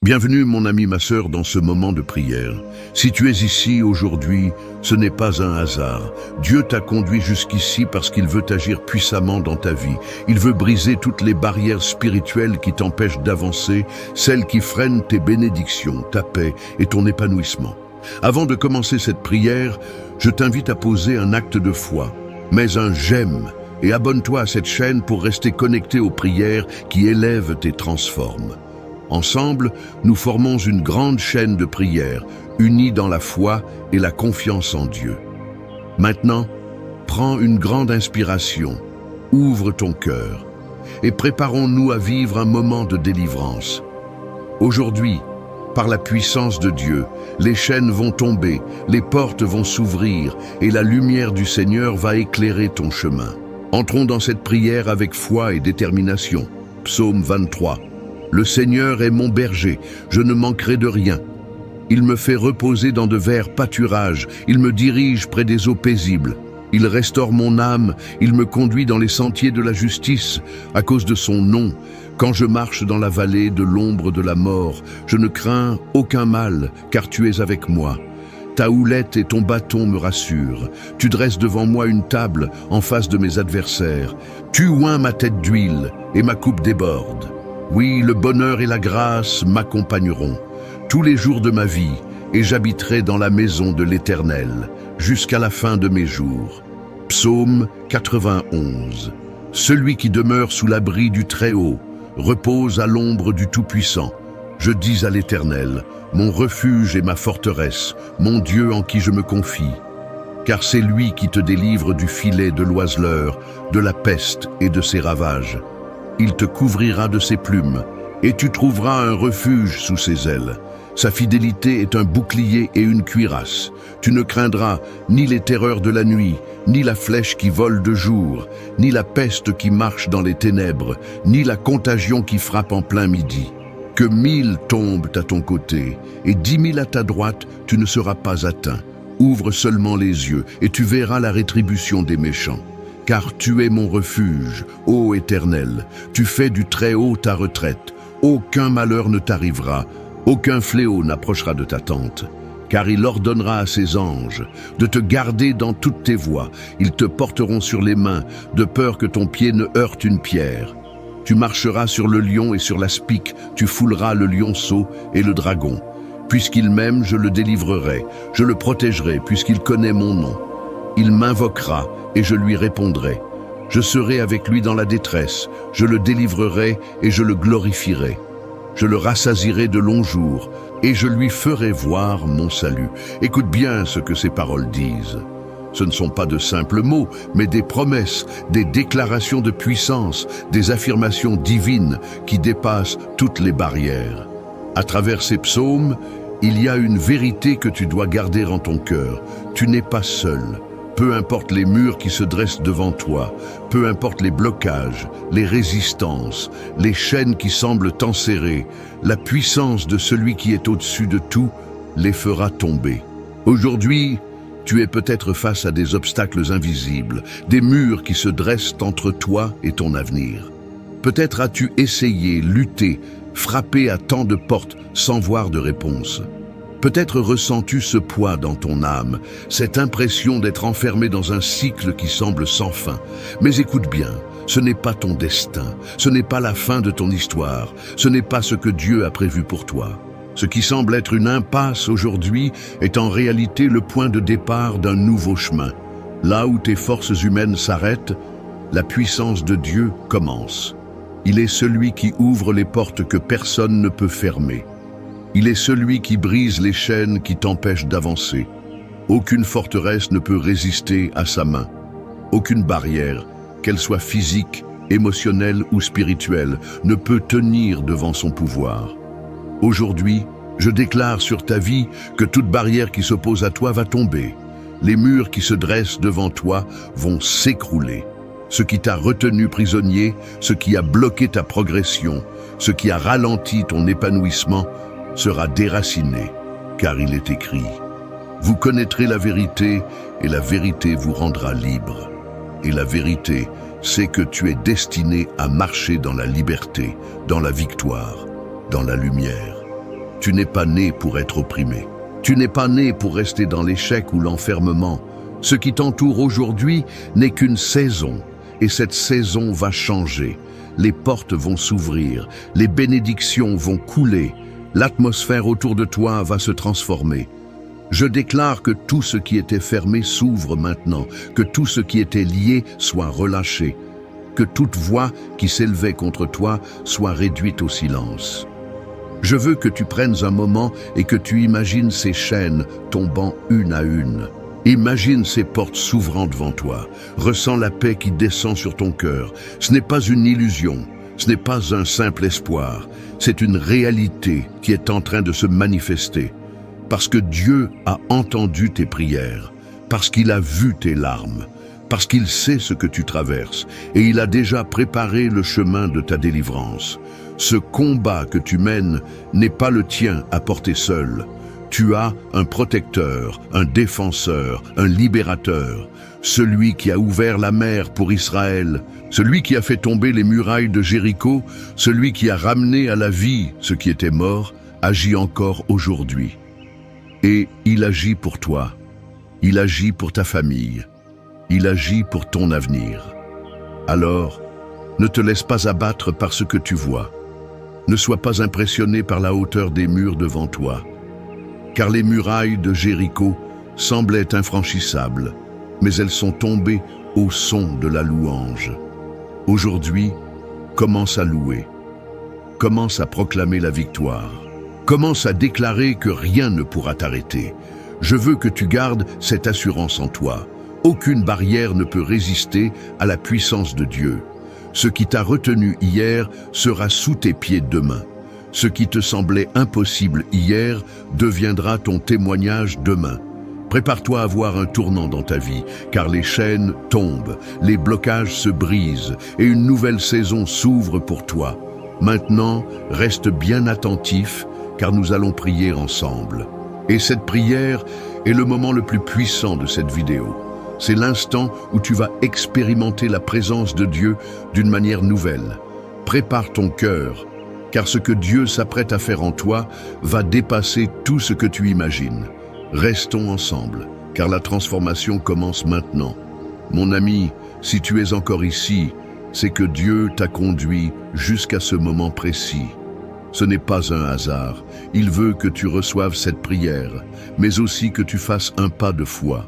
Bienvenue mon ami, ma sœur, dans ce moment de prière. Si tu es ici aujourd'hui, ce n'est pas un hasard. Dieu t'a conduit jusqu'ici parce qu'il veut agir puissamment dans ta vie. Il veut briser toutes les barrières spirituelles qui t'empêchent d'avancer, celles qui freinent tes bénédictions, ta paix et ton épanouissement. Avant de commencer cette prière, je t'invite à poser un acte de foi. Mets un j'aime et abonne-toi à cette chaîne pour rester connecté aux prières qui élèvent et transforment. Ensemble, nous formons une grande chaîne de prières, unie dans la foi et la confiance en Dieu. Maintenant, prends une grande inspiration, ouvre ton cœur et préparons-nous à vivre un moment de délivrance. Aujourd'hui, par la puissance de Dieu, les chaînes vont tomber, les portes vont s'ouvrir et la lumière du Seigneur va éclairer ton chemin. Entrons dans cette prière avec foi et détermination. Psaume 23. Le Seigneur est mon berger, je ne manquerai de rien. Il me fait reposer dans de verts pâturages, il me dirige près des eaux paisibles. Il restaure mon âme, il me conduit dans les sentiers de la justice, à cause de son nom. Quand je marche dans la vallée de l'ombre de la mort, je ne crains aucun mal, car tu es avec moi. Ta houlette et ton bâton me rassurent. Tu dresses devant moi une table en face de mes adversaires. Tu oins ma tête d'huile et ma coupe déborde. Oui, le bonheur et la grâce m'accompagneront tous les jours de ma vie et j'habiterai dans la maison de l'Éternel jusqu'à la fin de mes jours. Psaume 91. Celui qui demeure sous l'abri du Très-Haut repose à l'ombre du Tout-Puissant. Je dis à l'Éternel, mon refuge et ma forteresse, mon Dieu en qui je me confie. Car c'est lui qui te délivre du filet de l'oiseleur, de la peste et de ses ravages. Il te couvrira de ses plumes, et tu trouveras un refuge sous ses ailes. Sa fidélité est un bouclier et une cuirasse. Tu ne craindras ni les terreurs de la nuit, ni la flèche qui vole de jour, ni la peste qui marche dans les ténèbres, ni la contagion qui frappe en plein midi. Que 1000 tombent à ton côté, et 10 000 à ta droite, tu ne seras pas atteint. Ouvre seulement les yeux, et tu verras la rétribution des méchants. Car tu es mon refuge, ô Éternel, tu fais du Très-Haut ta retraite. Aucun malheur ne t'arrivera, aucun fléau n'approchera de ta tente. Car il ordonnera à ses anges de te garder dans toutes tes voies. Ils te porteront sur les mains, de peur que ton pied ne heurte une pierre. Tu marcheras sur le lion et sur l'aspic, tu fouleras le lionceau et le dragon. Puisqu'il m'aime, je le délivrerai, je le protégerai, puisqu'il connaît mon nom. Il m'invoquera et je lui répondrai. Je serai avec lui dans la détresse, je le délivrerai et je le glorifierai. Je le rassasierai de longs jours et je lui ferai voir mon salut. Écoute bien ce que ces paroles disent. Ce ne sont pas de simples mots, mais des promesses, des déclarations de puissance, des affirmations divines qui dépassent toutes les barrières. À travers ces psaumes, il y a une vérité que tu dois garder en ton cœur. Tu n'es pas seul. Peu importe les murs qui se dressent devant toi, peu importe les blocages, les résistances, les chaînes qui semblent t'enserrer, la puissance de celui qui est au-dessus de tout les fera tomber. Aujourd'hui, tu es peut-être face à des obstacles invisibles, des murs qui se dressent entre toi et ton avenir. Peut-être as-tu essayé, lutté, frappé à tant de portes sans voir de réponse. Peut-être ressens-tu ce poids dans ton âme, cette impression d'être enfermé dans un cycle qui semble sans fin. Mais écoute bien, ce n'est pas ton destin, ce n'est pas la fin de ton histoire, ce n'est pas ce que Dieu a prévu pour toi. Ce qui semble être une impasse aujourd'hui est en réalité le point de départ d'un nouveau chemin. Là où tes forces humaines s'arrêtent, la puissance de Dieu commence. Il est celui qui ouvre les portes que personne ne peut fermer. Il est celui qui brise les chaînes qui t'empêchent d'avancer. Aucune forteresse ne peut résister à sa main. Aucune barrière, qu'elle soit physique, émotionnelle ou spirituelle, ne peut tenir devant son pouvoir. Aujourd'hui, je déclare sur ta vie que toute barrière qui s'oppose à toi va tomber. Les murs qui se dressent devant toi vont s'écrouler. Ce qui t'a retenu prisonnier, ce qui a bloqué ta progression, ce qui a ralenti ton épanouissement, sera déraciné, car il est écrit. Vous connaîtrez la vérité, et la vérité vous rendra libre. Et la vérité, c'est que tu es destiné à marcher dans la liberté, dans la victoire, dans la lumière. Tu n'es pas né pour être opprimé. Tu n'es pas né pour rester dans l'échec ou l'enfermement. Ce qui t'entoure aujourd'hui n'est qu'une saison, et cette saison va changer. Les portes vont s'ouvrir, les bénédictions vont couler, l'atmosphère autour de toi va se transformer. Je déclare que tout ce qui était fermé s'ouvre maintenant, que tout ce qui était lié soit relâché, que toute voix qui s'élevait contre toi soit réduite au silence. Je veux que tu prennes un moment et que tu imagines ces chaînes tombant une à une. Imagine ces portes s'ouvrant devant toi. Ressens la paix qui descend sur ton cœur. Ce n'est pas une illusion, ce n'est pas un simple espoir. C'est une réalité qui est en train de se manifester. Parce que Dieu a entendu tes prières, parce qu'il a vu tes larmes, parce qu'il sait ce que tu traverses et il a déjà préparé le chemin de ta délivrance. Ce combat que tu mènes n'est pas le tien à porter seul. Tu as un protecteur, un défenseur, un libérateur, celui qui a ouvert la mer pour Israël, celui qui a fait tomber les murailles de Jéricho, celui qui a ramené à la vie ce qui était mort, agit encore aujourd'hui. Et il agit pour toi, il agit pour ta famille, il agit pour ton avenir. Alors, ne te laisse pas abattre par ce que tu vois. Ne sois pas impressionné par la hauteur des murs devant toi. Car les murailles de Jéricho semblaient infranchissables, mais elles sont tombées au son de la louange. Aujourd'hui, commence à louer, commence à proclamer la victoire, commence à déclarer que rien ne pourra t'arrêter. Je veux que tu gardes cette assurance en toi. Aucune barrière ne peut résister à la puissance de Dieu. Ce qui t'a retenu hier sera sous tes pieds demain. Ce qui te semblait impossible hier deviendra ton témoignage demain. Prépare-toi à voir un tournant dans ta vie, car les chaînes tombent, les blocages se brisent et une nouvelle saison s'ouvre pour toi. Maintenant, reste bien attentif, car nous allons prier ensemble. Et cette prière est le moment le plus puissant de cette vidéo. C'est l'instant où tu vas expérimenter la présence de Dieu d'une manière nouvelle. Prépare ton cœur, car ce que Dieu s'apprête à faire en toi va dépasser tout ce que tu imagines. Restons ensemble, car la transformation commence maintenant. Mon ami, si tu es encore ici, c'est que Dieu t'a conduit jusqu'à ce moment précis. Ce n'est pas un hasard. Il veut que tu reçoives cette prière, mais aussi que tu fasses un pas de foi.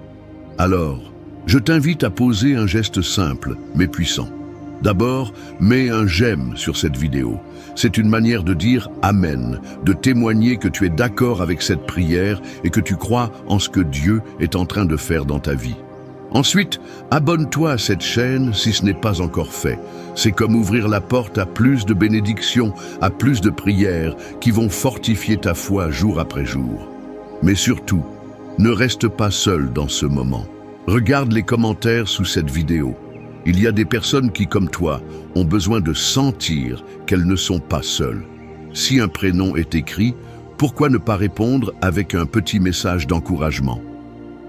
Alors, je t'invite à poser un geste simple, mais puissant. D'abord, mets un j'aime sur cette vidéo. C'est une manière de dire Amen, de témoigner que tu es d'accord avec cette prière et que tu crois en ce que Dieu est en train de faire dans ta vie. Ensuite, abonne-toi à cette chaîne si ce n'est pas encore fait. C'est comme ouvrir la porte à plus de bénédictions, à plus de prières qui vont fortifier ta foi jour après jour. Mais surtout, ne reste pas seul dans ce moment. Regarde les commentaires sous cette vidéo. Il y a des personnes qui, comme toi, ont besoin de sentir qu'elles ne sont pas seules. Si un prénom est écrit, pourquoi ne pas répondre avec un petit message d'encouragement?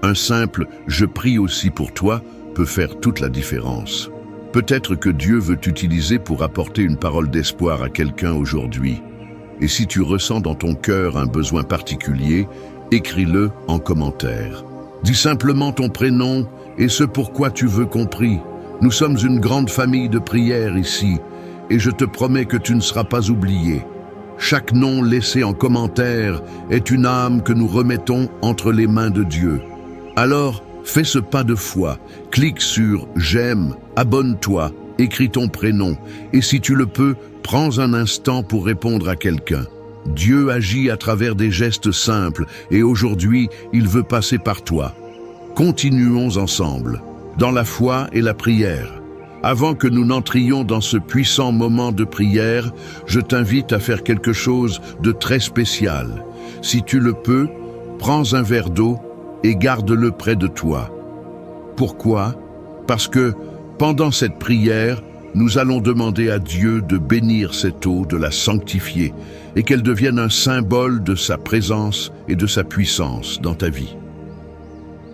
Un simple « je prie aussi pour toi » peut faire toute la différence. Peut-être que Dieu veut t'utiliser pour apporter une parole d'espoir à quelqu'un aujourd'hui. Et si tu ressens dans ton cœur un besoin particulier, écris-le en commentaire. Dis simplement ton prénom et ce pourquoi tu veux qu'on prie. Nous sommes une grande famille de prières ici, et je te promets que tu ne seras pas oublié. Chaque nom laissé en commentaire est une âme que nous remettons entre les mains de Dieu. Alors, fais ce pas de foi, clique sur « J'aime », abonne-toi, écris ton prénom, et si tu le peux, prends un instant pour répondre à quelqu'un. Dieu agit à travers des gestes simples, et aujourd'hui, il veut passer par toi. Continuons ensemble, dans la foi et la prière. Avant que nous n'entrions dans ce puissant moment de prière, je t'invite à faire quelque chose de très spécial. Si tu le peux, prends un verre d'eau et garde-le près de toi. Pourquoi? Parce que, pendant cette prière, nous allons demander à Dieu de bénir cette eau, de la sanctifier, et qu'elle devienne un symbole de sa présence et de sa puissance dans ta vie.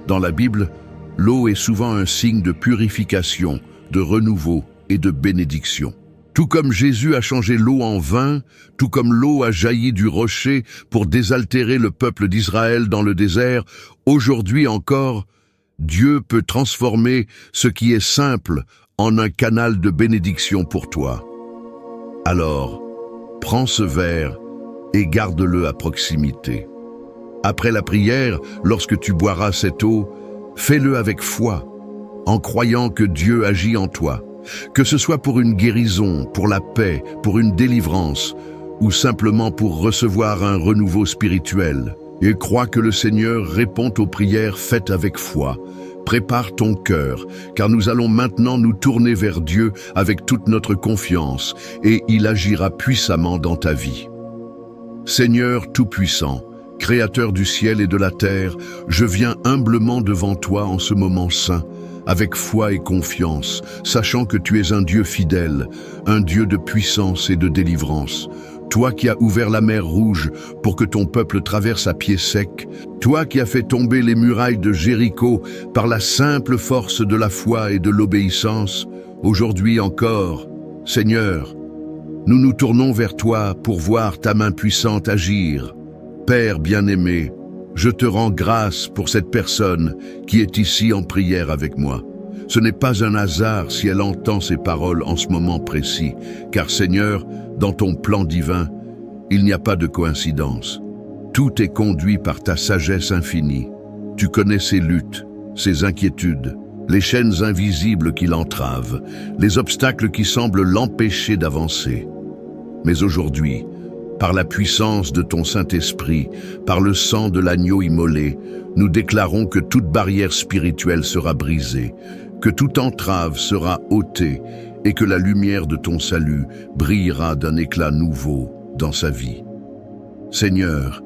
Dans la Bible, l'eau est souvent un signe de purification, de renouveau et de bénédiction. Tout comme Jésus a changé l'eau en vin, tout comme l'eau a jailli du rocher pour désaltérer le peuple d'Israël dans le désert, aujourd'hui encore, Dieu peut transformer ce qui est simple en un canal de bénédiction pour toi. Alors, prends ce verre et garde-le à proximité. Après la prière, lorsque tu boiras cette eau, fais-le avec foi, en croyant que Dieu agit en toi. Que ce soit pour une guérison, pour la paix, pour une délivrance, ou simplement pour recevoir un renouveau spirituel. Et crois que le Seigneur répond aux prières faites avec foi. Prépare ton cœur, car nous allons maintenant nous tourner vers Dieu avec toute notre confiance, et il agira puissamment dans ta vie. Seigneur Tout-Puissant, Créateur du ciel et de la terre, je viens humblement devant toi en ce moment saint, avec foi et confiance, sachant que tu es un Dieu fidèle, un Dieu de puissance et de délivrance. Toi qui as ouvert la mer Rouge pour que ton peuple traverse à pied sec, toi qui as fait tomber les murailles de Jéricho par la simple force de la foi et de l'obéissance, aujourd'hui encore, Seigneur, nous nous tournons vers toi pour voir ta main puissante agir. Père bien-aimé, je te rends grâce pour cette personne qui est ici en prière avec moi. Ce n'est pas un hasard si elle entend ces paroles en ce moment précis, car Seigneur, dans ton plan divin, il n'y a pas de coïncidence. Tout est conduit par ta sagesse infinie. Tu connais ses luttes, ses inquiétudes, les chaînes invisibles qui l'entravent, les obstacles qui semblent l'empêcher d'avancer. Mais aujourd'hui, par la puissance de ton Saint-Esprit, par le sang de l'agneau immolé, nous déclarons que toute barrière spirituelle sera brisée, que toute entrave sera ôtée et que la lumière de ton salut brillera d'un éclat nouveau dans sa vie. Seigneur,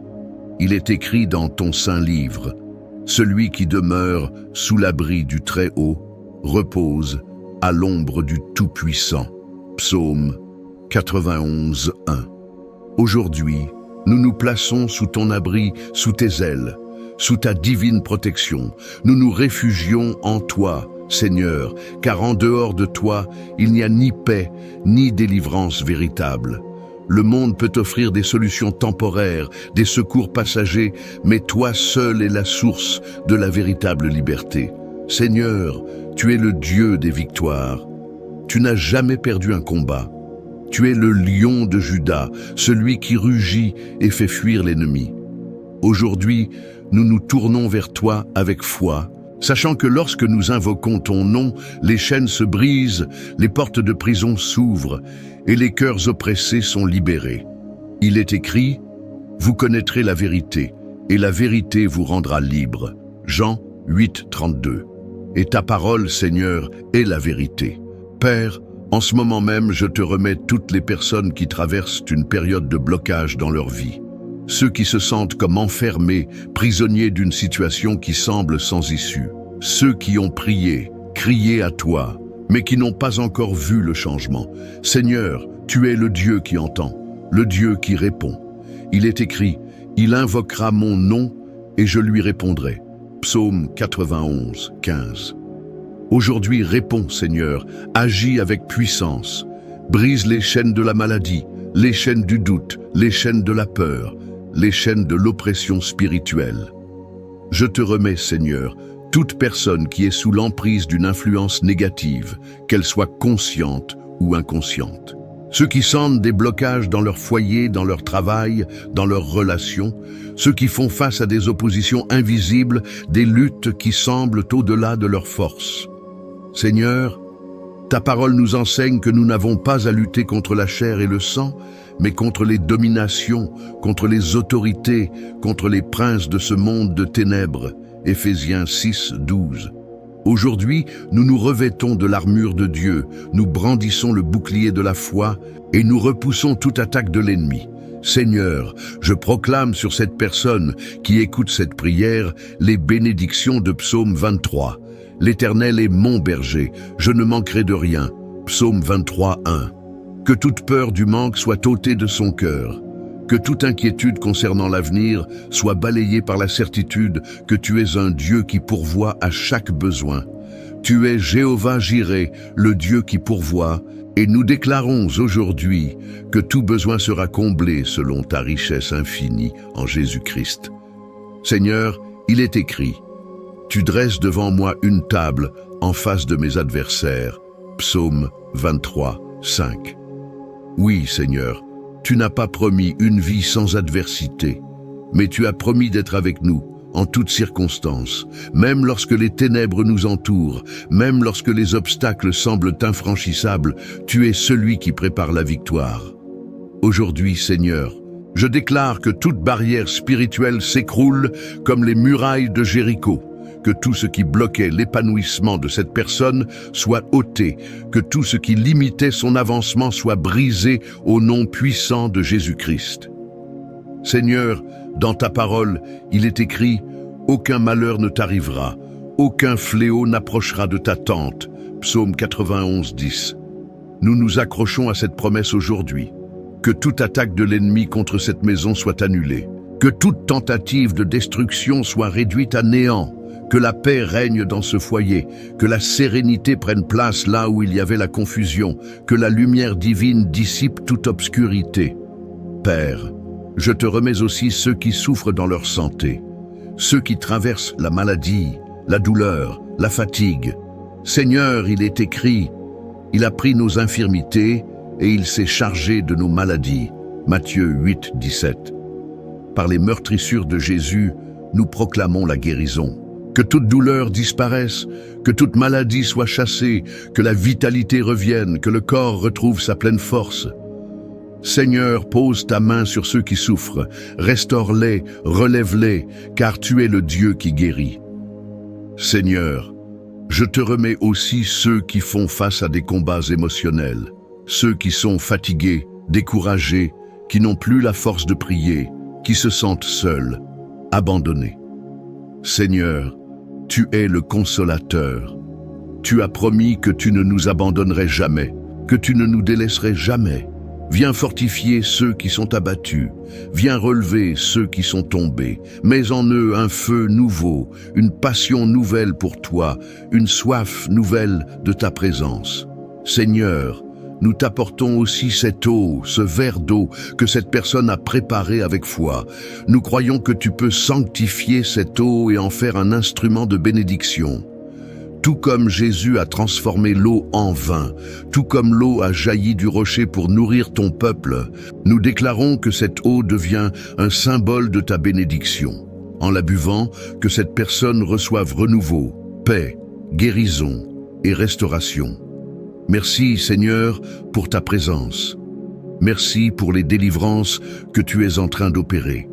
il est écrit dans ton saint livre, « Celui qui demeure sous l'abri du Très-Haut repose à l'ombre du Tout-Puissant. » Psaume 91, 1. Aujourd'hui, nous nous plaçons sous ton abri, sous tes ailes, sous ta divine protection. Nous nous réfugions en toi, Seigneur, car en dehors de toi, il n'y a ni paix, ni délivrance véritable. Le monde peut offrir des solutions temporaires, des secours passagers, mais toi seul es la source de la véritable liberté. Seigneur, tu es le Dieu des victoires. Tu n'as jamais perdu un combat. Tu es le lion de Juda, celui qui rugit et fait fuir l'ennemi. Aujourd'hui, nous nous tournons vers toi avec foi, sachant que lorsque nous invoquons ton nom, les chaînes se brisent, les portes de prison s'ouvrent et les cœurs oppressés sont libérés. Il est écrit, « Vous connaîtrez la vérité, et la vérité vous rendra libre. » Jean 8, 32. Et ta parole, Seigneur, est la vérité. Père, en ce moment même, je te remets toutes les personnes qui traversent une période de blocage dans leur vie. Ceux qui se sentent comme enfermés, prisonniers d'une situation qui semble sans issue. Ceux qui ont prié, crié à toi, mais qui n'ont pas encore vu le changement. Seigneur, tu es le Dieu qui entend, le Dieu qui répond. Il est écrit, « Il invoquera mon nom et je lui répondrai. » Psaume 91, 15. Aujourd'hui, réponds, Seigneur, agis avec puissance. Brise les chaînes de la maladie, les chaînes du doute, les chaînes de la peur, les chaînes de l'oppression spirituelle. Je te remets, Seigneur, toute personne qui est sous l'emprise d'une influence négative, qu'elle soit consciente ou inconsciente. Ceux qui sentent des blocages dans leur foyer, dans leur travail, dans leurs relations, ceux qui font face à des oppositions invisibles, des luttes qui semblent au-delà de leurs forces. Seigneur, ta parole nous enseigne que nous n'avons pas à lutter contre la chair et le sang, mais contre les dominations, contre les autorités, contre les princes de ce monde de ténèbres. Éphésiens 6, 12. Aujourd'hui, nous nous revêtons de l'armure de Dieu, nous brandissons le bouclier de la foi et nous repoussons toute attaque de l'ennemi. Seigneur, je proclame sur cette personne qui écoute cette prière les bénédictions de Psaume 23. L'Éternel est mon berger, je ne manquerai de rien. Psaume 23, 1. Que toute peur du manque soit ôtée de son cœur. Que toute inquiétude concernant l'avenir soit balayée par la certitude que tu es un Dieu qui pourvoit à chaque besoin. Tu es Jéhovah Jireh, le Dieu qui pourvoit, Et nous déclarons aujourd'hui que tout besoin sera comblé selon ta richesse infinie en Jésus-Christ. Seigneur, il est écrit, « Tu dresses devant moi une table en face de mes adversaires. » Psaume 23, 5. Oui, Seigneur, tu n'as pas promis une vie sans adversité, mais tu as promis d'être avec nous en toutes circonstances, même lorsque les ténèbres nous entourent, même lorsque les obstacles semblent infranchissables, tu es celui qui prépare la victoire. Aujourd'hui, Seigneur, je déclare que toute barrière spirituelle s'écroule comme les murailles de Jéricho, que tout ce qui bloquait l'épanouissement de cette personne soit ôté, que tout ce qui limitait son avancement soit brisé au nom puissant de Jésus-Christ. Seigneur, dans ta parole, il est écrit « Aucun malheur ne t'arrivera, aucun fléau n'approchera de ta tente » Psaume 91, 10. Nous nous accrochons à cette promesse aujourd'hui. Que toute attaque de l'ennemi contre cette maison soit annulée. Que toute tentative de destruction soit réduite à néant. Que la paix règne dans ce foyer. Que la sérénité prenne place là où il y avait la confusion. Que la lumière divine dissipe toute obscurité. Père, je te remets aussi ceux qui souffrent dans leur santé, ceux qui traversent la maladie, la douleur, la fatigue. Seigneur, il est écrit, il a pris nos infirmités et il s'est chargé de nos maladies. Matthieu 8, 17. Par les meurtrissures de Jésus, nous proclamons la guérison. Que toute douleur disparaisse, que toute maladie soit chassée, que la vitalité revienne, que le corps retrouve sa pleine force. Seigneur, pose ta main sur ceux qui souffrent, restaure-les, relève-les, car tu es le Dieu qui guérit. Seigneur, je te remets aussi ceux qui font face à des combats émotionnels, ceux qui sont fatigués, découragés, qui n'ont plus la force de prier, qui se sentent seuls, abandonnés. Seigneur, tu es le consolateur. Tu as promis que tu ne nous abandonnerais jamais, que tu ne nous délaisserais jamais. Viens fortifier ceux qui sont abattus, viens relever ceux qui sont tombés. Mets en eux un feu nouveau, une passion nouvelle pour toi, une soif nouvelle de ta présence. Seigneur, nous t'apportons aussi cette eau, ce verre d'eau que cette personne a préparé avec foi. Nous croyons que tu peux sanctifier cette eau et en faire un instrument de bénédiction. Tout comme Jésus a transformé l'eau en vin, tout comme l'eau a jailli du rocher pour nourrir ton peuple, nous déclarons que cette eau devient un symbole de ta bénédiction. En la buvant, que cette personne reçoive renouveau, paix, guérison et restauration. Merci Seigneur pour ta présence. Merci pour les délivrances que tu es en train d'opérer.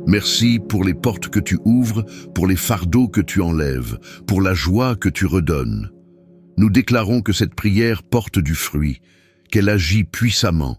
Merci pour les portes que tu ouvres, pour les fardeaux que tu enlèves, pour la joie que tu redonnes. Nous déclarons que cette prière porte du fruit, qu'elle agit puissamment,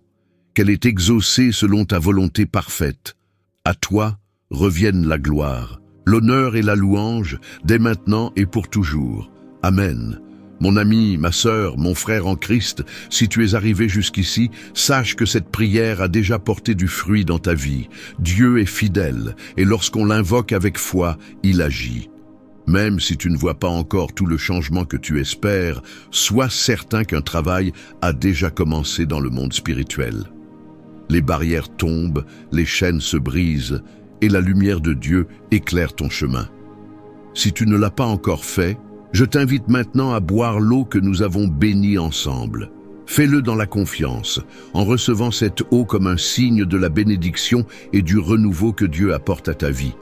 qu'elle est exaucée selon ta volonté parfaite. À toi revienne la gloire, l'honneur et la louange, dès maintenant et pour toujours. Amen. Mon ami, ma sœur, mon frère en Christ, si tu es arrivé jusqu'ici, sache que cette prière a déjà porté du fruit dans ta vie. Dieu est fidèle, et lorsqu'on l'invoque avec foi, il agit. Même si tu ne vois pas encore tout le changement que tu espères, sois certain qu'un travail a déjà commencé dans le monde spirituel. Les barrières tombent, les chaînes se brisent, et la lumière de Dieu éclaire ton chemin. Si tu ne l'as pas encore fait, je t'invite maintenant à boire l'eau que nous avons bénie ensemble. Fais-le dans la confiance, en recevant cette eau comme un signe de la bénédiction et du renouveau que Dieu apporte à ta vie.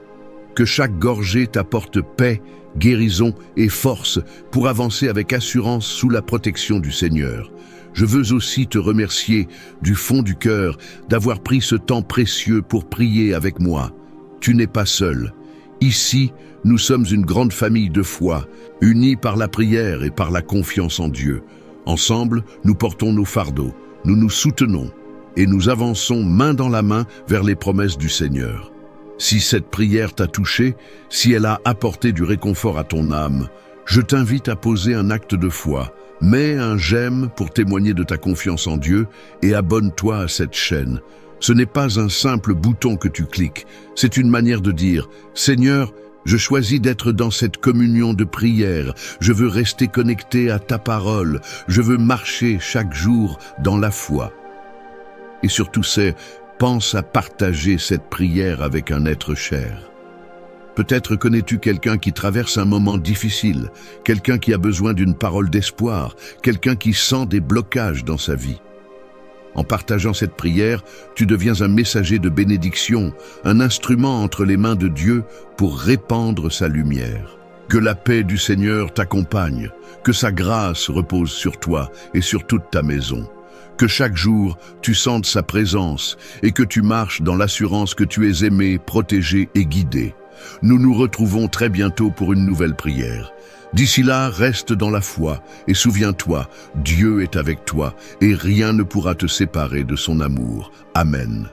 Que chaque gorgée t'apporte paix, guérison et force pour avancer avec assurance sous la protection du Seigneur. Je veux aussi te remercier du fond du cœur d'avoir pris ce temps précieux pour prier avec moi. Tu n'es pas seul. Ici, nous sommes une grande famille de foi, unis par la prière et par la confiance en Dieu. Ensemble, nous portons nos fardeaux, nous nous soutenons et nous avançons main dans la main vers les promesses du Seigneur. Si cette prière t'a touché, si elle a apporté du réconfort à ton âme, je t'invite à poser un acte de foi. Mets un j'aime pour témoigner de ta confiance en Dieu et abonne-toi à cette chaîne. Ce n'est pas un simple bouton que tu cliques, c'est une manière de dire « Seigneur, Je choisis d'être dans cette communion de prière. Je veux rester connecté à ta parole. Je veux marcher chaque jour dans la foi. Et surtout pense à partager cette prière avec un être cher. Peut-être connais-tu quelqu'un qui traverse un moment difficile, quelqu'un qui a besoin d'une parole d'espoir, quelqu'un qui sent des blocages dans sa vie. En partageant cette prière, tu deviens un messager de bénédiction, un instrument entre les mains de Dieu pour répandre sa lumière. Que la paix du Seigneur t'accompagne, que sa grâce repose sur toi et sur toute ta maison. Que chaque jour, tu sentes sa présence et que tu marches dans l'assurance que tu es aimé, protégé et guidé. Nous nous retrouvons très bientôt pour une nouvelle prière. D'ici là, reste dans la foi et souviens-toi, Dieu est avec toi et rien ne pourra te séparer de son amour. Amen.